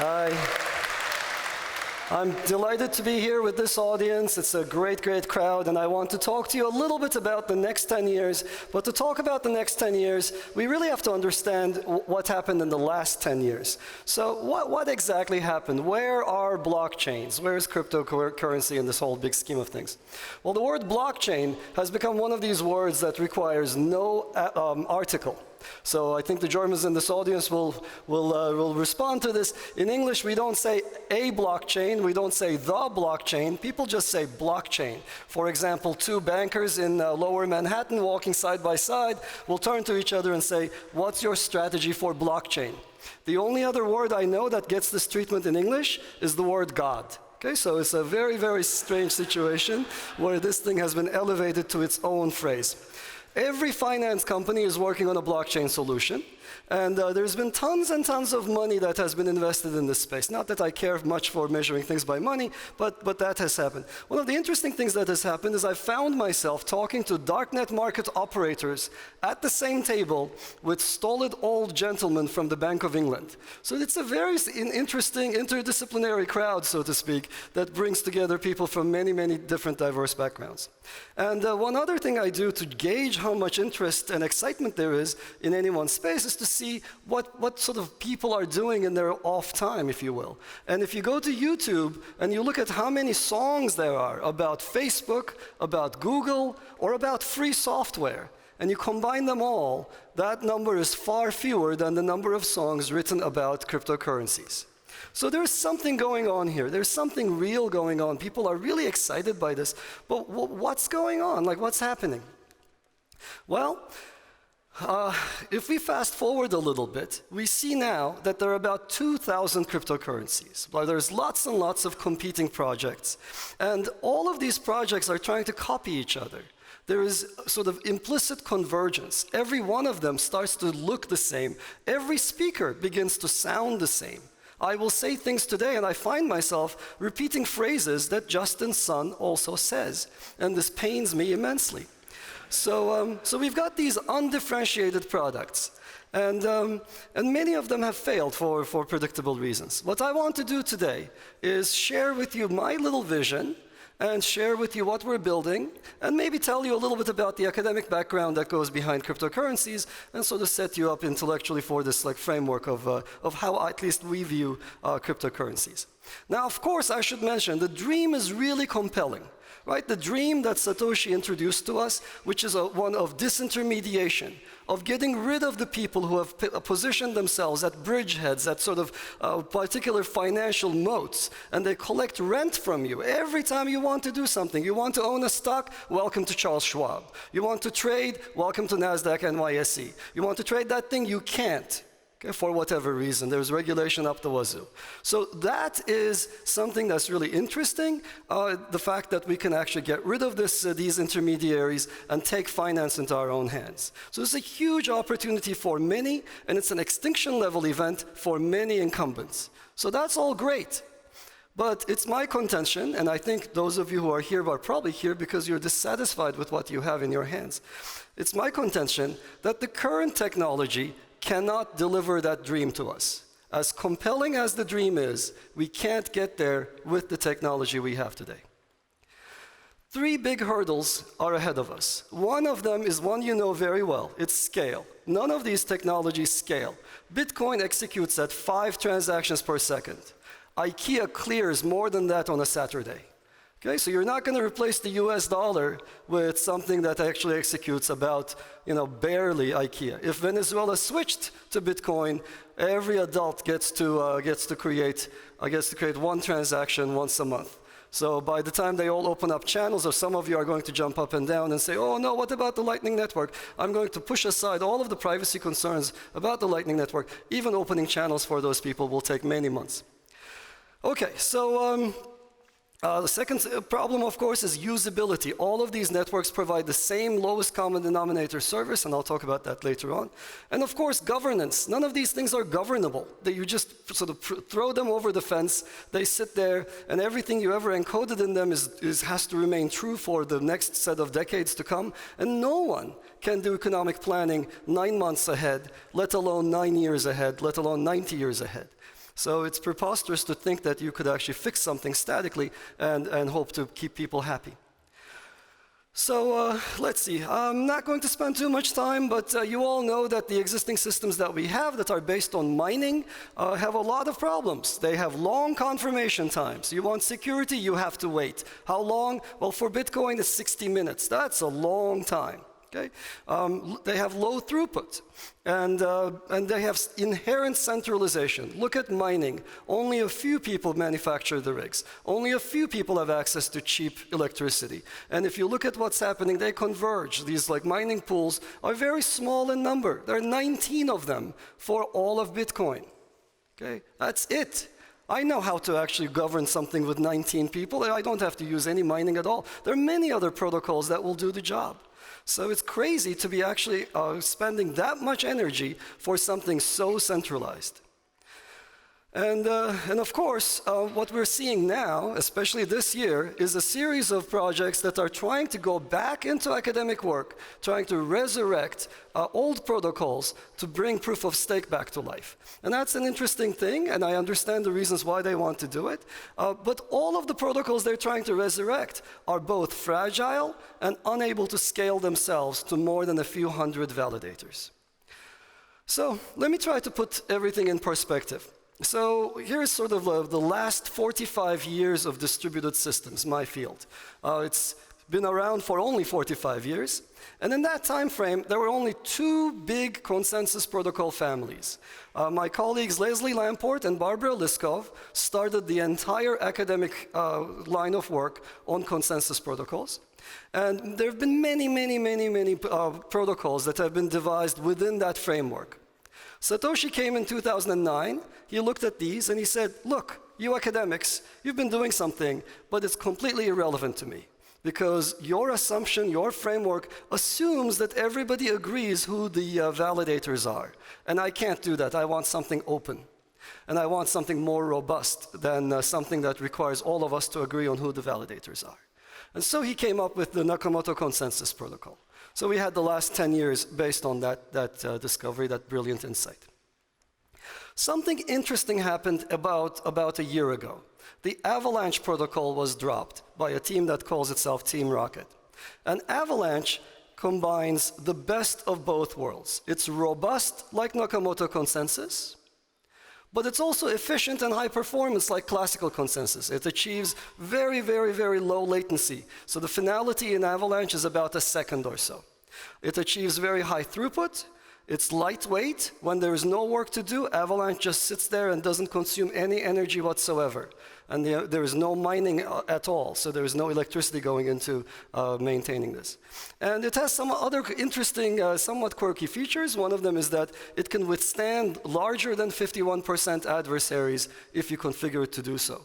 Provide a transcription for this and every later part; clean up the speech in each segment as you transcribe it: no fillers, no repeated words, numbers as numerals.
Hi. I'm delighted to be here with this audience. It's a great, great crowd, and I want to talk to you a little bit about the next 10 years. But to talk about the next 10 years, we really have to understand what happened in the last 10 years. So what exactly happened? Where are blockchains? Where is cryptocurrency in this whole big scheme of things? Well, the word blockchain has become one of these words that requires no article. So I think the Germans in this audience will respond to this. In English, we don't say a blockchain, we don't say the blockchain, people just say blockchain. For example, two bankers in lower Manhattan walking side by side will turn to each other and say, what's your strategy for blockchain? The only other word I know that gets this treatment in English is the word God. Okay, so it's a very, very strange situation where this thing has been elevated to its own phrase. Every finance company is working on a blockchain solution, and there's been tons and tons of money that has been invested in this space. Not that I care much for measuring things by money, but that has happened. One of the interesting things that has happened is I found myself talking to darknet market operators at the same table with stolid old gentlemen from the Bank of England. So it's a very interesting interdisciplinary crowd, so to speak, that brings together people from many, many different diverse backgrounds. And one other thing I do to gauge how much interest and excitement there is in any one space is to see what sort of people are doing in their off time, if you will. And if you go to YouTube and you look at how many songs there are about Facebook, about Google, or about free software, and you combine them all, that number is far fewer than the number of songs written about cryptocurrencies. So there's something going on here. There's something real going on. People are really excited by this. But what's going on? Like, what's happening? Well, if we fast forward a little bit, we see now that there are about 2,000 cryptocurrencies. Well, there's lots and lots of competing projects. And all of these projects are trying to copy each other. There is sort of implicit convergence. Every one of them starts to look the same. Every speaker begins to sound the same. I will say things today, and I find myself repeating phrases that Justin Sun also says. And this pains me immensely. So we've got these undifferentiated products. And many of them have failed for predictable reasons. What I want to do today is share with you my little vision and share with you what we're building, and maybe tell you a little bit about the academic background that goes behind cryptocurrencies, and sort of set you up intellectually for this framework of how at least we view cryptocurrencies. Now, of course, I should mention, the dream is really compelling. Right? The dream that Satoshi introduced to us, which is one of disintermediation, of getting rid of the people who have positioned themselves at bridgeheads, at sort of particular financial moats, and they collect rent from you. Every time you want to do something, you want to own a stock, welcome to Charles Schwab. You want to trade, welcome to NASDAQ NYSE. You want to trade that thing, you can't. Okay, for whatever reason, there's regulation up the wazoo. So that is something that's really interesting, the fact that we can actually get rid of these intermediaries and take finance into our own hands. So it's a huge opportunity for many, and it's an extinction level event for many incumbents. So that's all great. But it's my contention, and I think those of you who are here are probably here because you're dissatisfied with what you have in your hands. It's my contention that the current technology cannot deliver that dream to us. As compelling as the dream is, we can't get there with the technology we have today. Three big hurdles are ahead of us. One of them is one you know very well. It's scale. None of these technologies scale. Bitcoin executes at 5 transactions per second. IKEA clears more than that on a Saturday. Okay, so you're not going to replace the US dollar with something that actually executes about, barely IKEA. If Venezuela switched to Bitcoin, every adult gets to create 1 transaction once a month. So by the time they all open up channels, or some of you are going to jump up and down and say, oh no, what about the Lightning Network? I'm going to push aside all of the privacy concerns about the Lightning Network. Even opening channels for those people will take many months. Okay, so the second problem, of course, is usability. All of these networks provide the same lowest common denominator service, and I'll talk about that later on. And of course, governance. None of these things are governable. You just sort of throw them over the fence, they sit there, and everything you ever encoded in them has to remain true for the next set of decades to come. And no one can do economic planning 9 months ahead, let alone 9 years ahead, let alone 90 years ahead. So it's preposterous to think that you could actually fix something statically and hope to keep people happy. So let's see, I'm not going to spend too much time, but you all know that the existing systems that we have that are based on mining have a lot of problems. They have long confirmation times. You want security, you have to wait. How long? Well, for Bitcoin, it's 60 minutes. That's a long time. Okay? They have low throughput, and they have inherent centralization. Look at mining. Only a few people manufacture the rigs. Only a few people have access to cheap electricity. And if you look at what's happening, they converge. These mining pools are very small in number. There are 19 of them for all of Bitcoin. Okay? That's it. I know how to actually govern something with 19 people. I don't have to use any mining at all. There are many other protocols that will do the job. So it's crazy to be actually spending that much energy for something so centralized. And of course, what we're seeing now, especially this year, is a series of projects that are trying to go back into academic work, trying to resurrect old protocols to bring proof of stake back to life. And that's an interesting thing, and I understand the reasons why they want to do it. But all of the protocols they're trying to resurrect are both fragile and unable to scale themselves to more than a few hundred validators. So let me try to put everything in perspective. So here's sort of the last 45 years of distributed systems, my field. It's been around for only 45 years. And in that time frame, there were only two big consensus protocol families. My colleagues Leslie Lamport and Barbara Liskov started the entire academic line of work on consensus protocols. And there have been many protocols that have been devised within that framework. Satoshi came in 2009, he looked at these and he said, look, you academics, you've been doing something, but it's completely irrelevant to me. Because your assumption, your framework, assumes that everybody agrees who the validators are. And I can't do that, I want something open. And I want something more robust than something that requires all of us to agree on who the validators are. And so he came up with the Nakamoto Consensus Protocol. So we had the last 10 years based on that discovery, that brilliant insight. Something interesting happened about a year ago. The Avalanche Protocol was dropped by a team that calls itself Team Rocket. And Avalanche combines the best of both worlds. It's robust like Nakamoto Consensus, but it's also efficient and high performance like classical consensus. It achieves very low latency. So the finality in Avalanche is about a second or so. It achieves very high throughput. It's lightweight. When there is no work to do, Avalanche just sits there and doesn't consume any energy whatsoever. And there is no mining at all, so there is no electricity going into maintaining this. And it has some other interesting, somewhat quirky features. One of them is that it can withstand larger than 51% adversaries if you configure it to do so.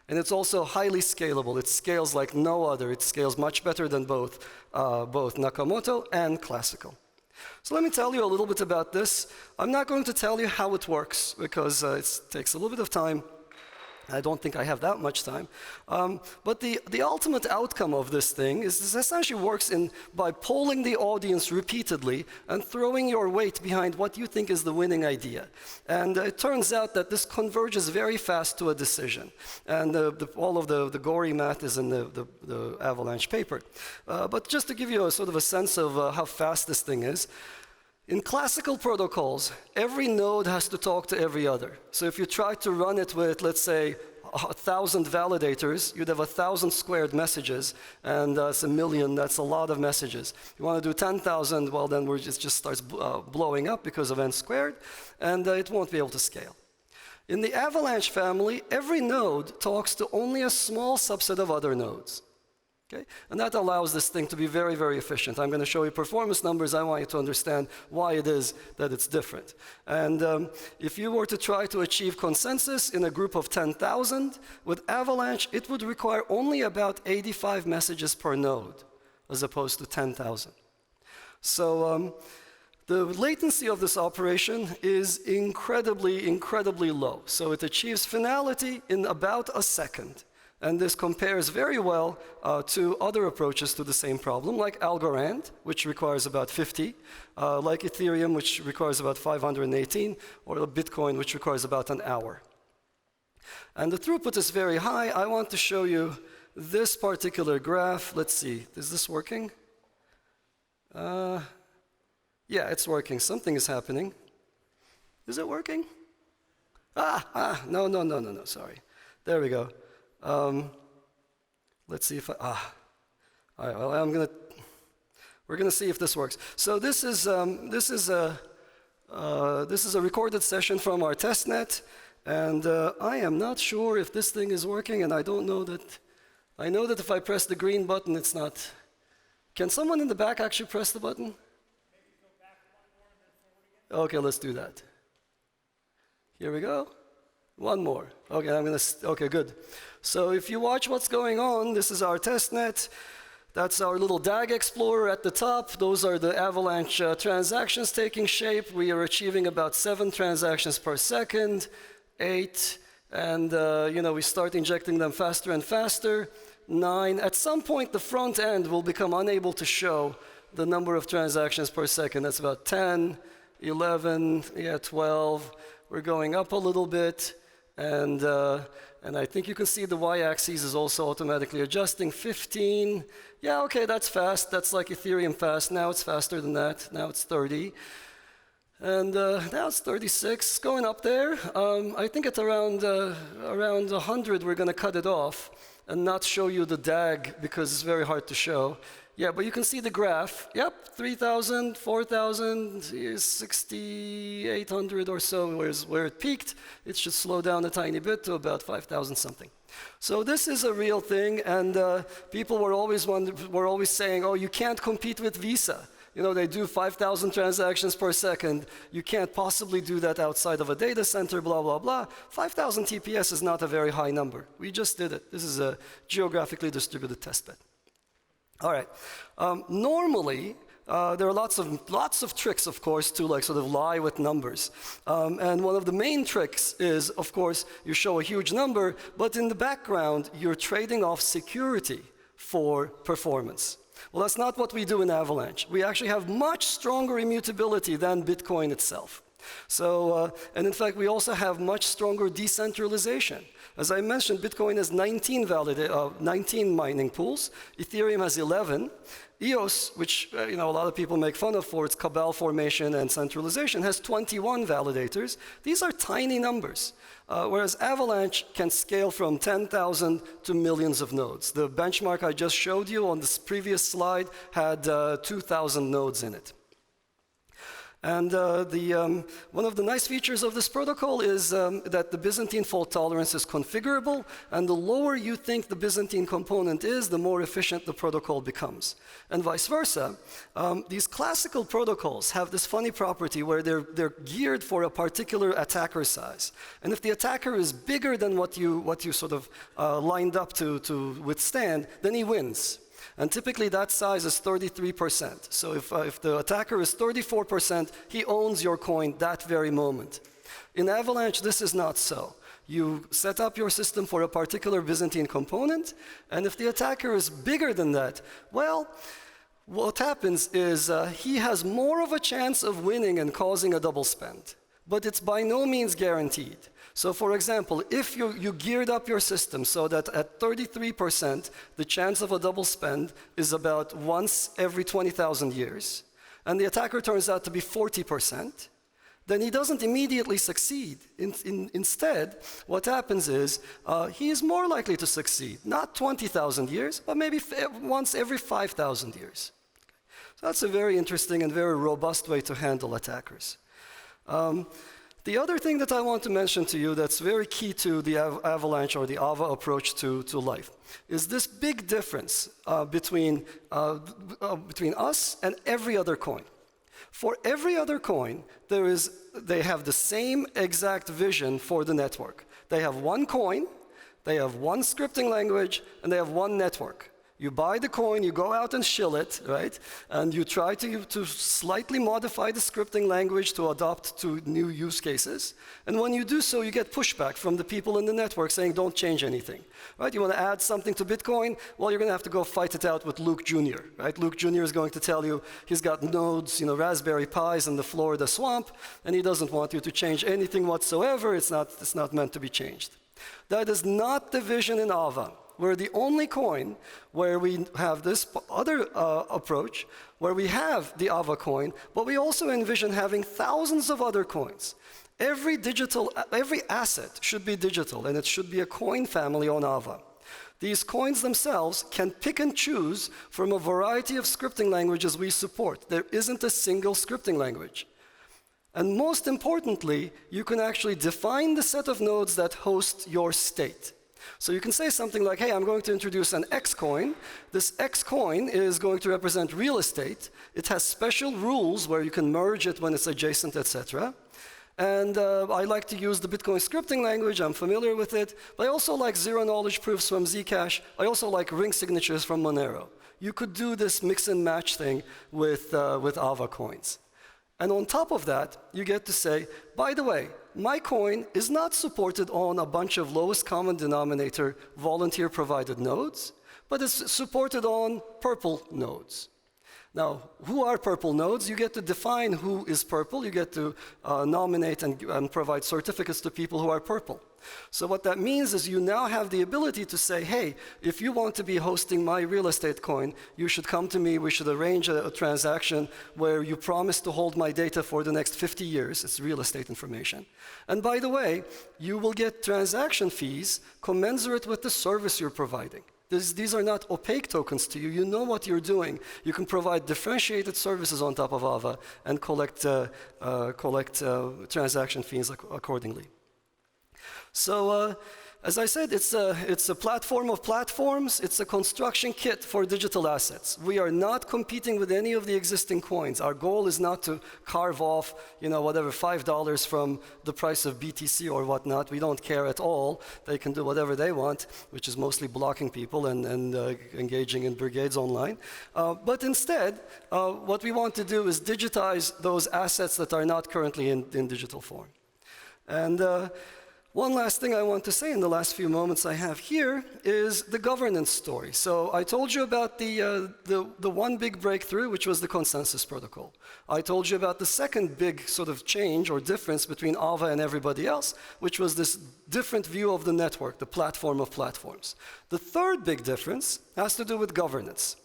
And it's also highly scalable. It scales like no other. It scales much better than both Nakamoto and classical. So let me tell you a little bit about this. I'm not going to tell you how it works because it takes a little bit of time. I don't think I have that much time. But the ultimate outcome of this thing is this essentially works by polling the audience repeatedly and throwing your weight behind what you think is the winning idea. And it turns out that this converges very fast to a decision. And all of the gory math is in the Avalanche paper. But just to give you a sort of a sense of how fast this thing is, in classical protocols, every node has to talk to every other. So if you try to run it with, let's say, 1,000 validators, you'd have 1,000 squared messages, and that's 1,000,000, that's a lot of messages. You want to do 10,000, well then it just starts blowing up because of n squared, and it won't be able to scale. In the Avalanche family, every node talks to only a small subset of other nodes. Okay? And that allows this thing to be very efficient. I'm going to show you performance numbers. I want you to understand why it is that it's different. And if you were to try to achieve consensus in a group of 10,000, with Avalanche, it would require only about 85 messages per node, as opposed to 10,000. So the latency of this operation is incredibly low. So it achieves finality in about a second. And this compares very well to other approaches to the same problem, like Algorand, which requires about 50, like Ethereum, which requires about 518, or Bitcoin, which requires about an hour. And the throughput is very high. I want to show you this particular graph. Let's see, is this working? Yeah, it's working. Something is happening. Is it working? No, sorry. There we go. Let's see if all right, well, we're gonna see if this works. So this is a recorded session from our testnet, and I am not sure if this thing is working, and I know that if I press the green button, it's not. Can someone in the back actually press the button? Maybe go back one more and then forward again. Okay, let's do that. Here we go. One more. Okay, okay, good. So if you watch what's going on, this is our testnet. That's our little DAG explorer at the top. Those are the Avalanche transactions taking shape. We are achieving about 7 transactions per second, 8, and we start injecting them faster and faster. 9. At some point, the front end will become unable to show the number of transactions per second. That's about 10, 11, 12. We're going up a little bit. And I think you can see the y-axis is also automatically adjusting. 15, yeah, okay, that's fast. That's like Ethereum fast. Now it's faster than that. Now it's 30. And now it's 36, it's going up there. I think at around 100, we're gonna cut it off and not show you the DAG because it's very hard to show. Yeah, but you can see the graph. Yep, 3,000, 4,000, 6,800 or so where it peaked. It should slow down a tiny bit to about 5,000 something. So this is a real thing, and people were always saying, oh, you can't compete with Visa. They do 5,000 transactions per second. You can't possibly do that outside of a data center, blah, blah, blah. 5,000 TPS is not a very high number. We just did it. This is a geographically distributed testbed. All right. Normally, there are lots of tricks, of course, to sort of lie with numbers. And one of the main tricks is, of course, you show a huge number, but in the background, you're trading off security for performance. Well, that's not what we do in Avalanche. We actually have much stronger immutability than Bitcoin itself. So, and in fact, we also have much stronger decentralization. As I mentioned, Bitcoin has 19 mining pools. Ethereum has 11. EOS, which a lot of people make fun of for its cabal formation and centralization, has 21 validators. These are tiny numbers, whereas Avalanche can scale from 10,000 to millions of nodes. The benchmark I just showed you on this previous slide had 2,000 nodes in it. And one of the nice features of this protocol is that the Byzantine fault tolerance is configurable, and the lower you think the Byzantine component is, the more efficient the protocol becomes. And vice versa. These classical protocols have this funny property where they're geared for a particular attacker size. And if the attacker is bigger than what you sort of lined up to withstand, then he wins. And typically that size is 33%. So if the attacker is 34%, he owns your coin that very moment. In Avalanche, this is not so. You set up your system for a particular Byzantine component, and if the attacker is bigger than that, well, what happens is he has more of a chance of winning and causing a double spend. But it's by no means guaranteed. So for example, if you geared up your system so that at 33%, the chance of a double spend is about once every 20,000 years, and the attacker turns out to be 40%, then he doesn't immediately succeed. Instead, what happens is he is more likely to succeed, not 20,000 years, but maybe once every 5,000 years. So that's a very interesting and very robust way to handle attackers. The other thing that I want to mention to you that's very key to the Avalanche or the Ava approach to life is this big difference between us and every other coin. For every other coin, they have the same exact vision for the network. They have one coin, they have one scripting language, and they have one network. You buy the coin, you go out and shill it, right? And you try to slightly modify the scripting language to adapt to new use cases. And when you do so, you get pushback from the people in the network saying, don't change anything, right? You want to add something to Bitcoin? Well, you're going to have to go fight it out with Luke Jr., right? Luke Jr. is going to tell you he's got nodes, Raspberry Pis in the Florida swamp, and he doesn't want you to change anything whatsoever. It's not meant to be changed. That is not the vision in Ava. We're the only coin where we have this other approach, where we have the Ava coin, but we also envision having thousands of other coins. Every asset should be digital, and it should be a coin family on Ava. These coins themselves can pick and choose from a variety of scripting languages we support. There isn't a single scripting language. And most importantly, you can actually define the set of nodes that host your state. So you can say something like, hey, I'm going to introduce an X coin. This X coin is going to represent real estate. It has special rules where you can merge it when it's adjacent, etc. And I like to use the Bitcoin scripting language. I'm familiar with it. But I also like zero-knowledge proofs from Zcash. I also like ring signatures from Monero. You could do this mix and match thing with Ava coins. And on top of that, you get to say, by the way, my coin is not supported on a bunch of lowest common denominator volunteer-provided nodes, but it's supported on purple nodes. Now, who are purple nodes? You get to define who is purple. You get to nominate and provide certificates to people who are purple. So what that means is you now have the ability to say, hey, if you want to be hosting my real estate coin, you should come to me. We should arrange a transaction where you promise to hold my data for the next 50 years. It's real estate information. And by the way, you will get transaction fees commensurate with the service you're providing. These are not opaque tokens to you. You know what you're doing. You can provide differentiated services on top of Ava and collect transaction fees accordingly. So, as I said, it's a platform of platforms. It's a construction kit for digital assets. We are not competing with any of the existing coins. Our goal is not to carve off, whatever, $5 from the price of BTC or whatnot. We don't care at all. They can do whatever they want, which is mostly blocking people and engaging in brigades online. But instead, what we want to do is digitize those assets that are not currently in digital form. And one last thing I want to say in the last few moments I have here is the governance story. So I told you about the one big breakthrough, which was the consensus protocol. I told you about the second big sort of change or difference between Ava and everybody else, which was this different view of the network, the platform of platforms. The third big difference has to do with governance.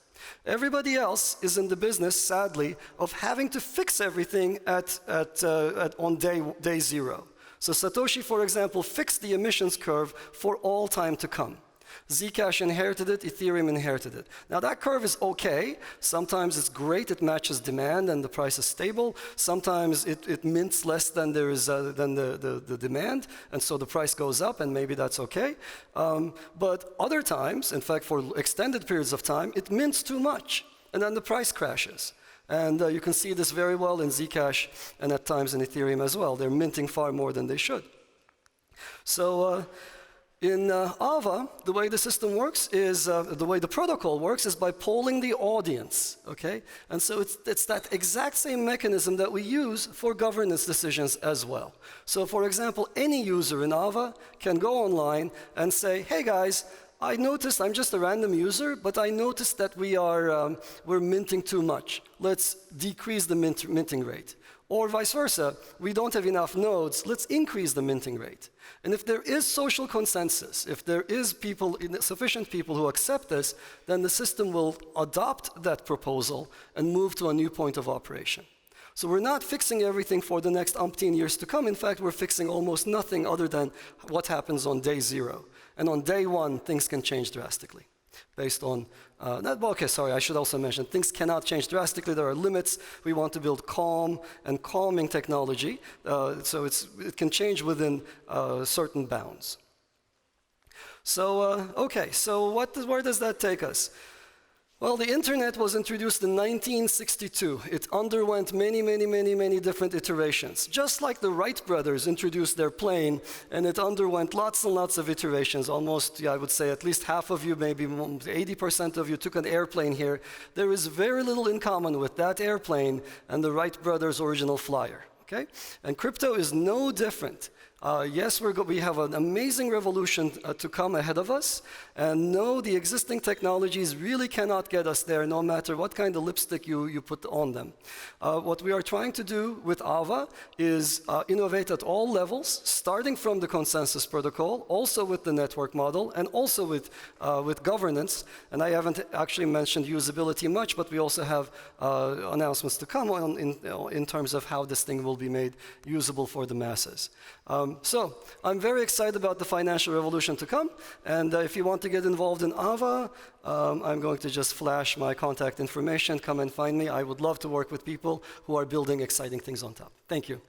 Everybody else is in the business, sadly, of having to fix everything on day zero. So Satoshi, for example, fixed the emissions curve for all time to come. Zcash inherited it, Ethereum inherited it. Now that curve is okay. Sometimes it's great, it matches demand and the price is stable. Sometimes it mints less than there is the demand, and so the price goes up, and maybe that's okay. But other times, in fact for extended periods of time, it mints too much, and then the price crashes. And you can see this very well in Zcash and at times in Ethereum as well. They're minting far more than they should. So in Ava, the way the system works is, the way the protocol works is by polling the audience, okay? And so it's that exact same mechanism that we use for governance decisions as well. So for example, any user in Ava can go online and say, hey guys, I noticed, I'm just a random user, but I noticed that we're minting too much. Let's decrease the minting rate. Or vice versa, we don't have enough nodes, let's increase the minting rate. And if there is social consensus, if there is sufficient people who accept this, then the system will adopt that proposal and move to a new point of operation. So we're not fixing everything for the next umpteen years to come. In fact, we're fixing almost nothing other than what happens on day zero. And on day one, things can change drastically based on, okay, sorry, I should also mention, things cannot change drastically. There are limits. We want to build calm and calming technology, so it can change within certain bounds. So, okay, so where does that take us? Well, the internet was introduced in 1962. It underwent many different iterations. Just like the Wright brothers introduced their plane, and it underwent lots and lots of iterations. Almost, I would say at least half of you, maybe 80% of you took an airplane here. There is very little in common with that airplane and the Wright brothers' original flyer, okay? And crypto is no different. Yes, we have an amazing revolution to come ahead of us, and no, the existing technologies really cannot get us there, no matter what kind of lipstick you put on them. What we are trying to do with Ava is innovate at all levels, starting from the consensus protocol, also with the network model, and also with governance. And I haven't actually mentioned usability much, but we also have announcements to come on in terms of how this thing will be made usable for the masses. So I'm very excited about the financial revolution to come, and if you want to get involved in Ava, I'm going to just flash my contact information. Come and find me. I would love to work with people who are building exciting things on top. Thank you.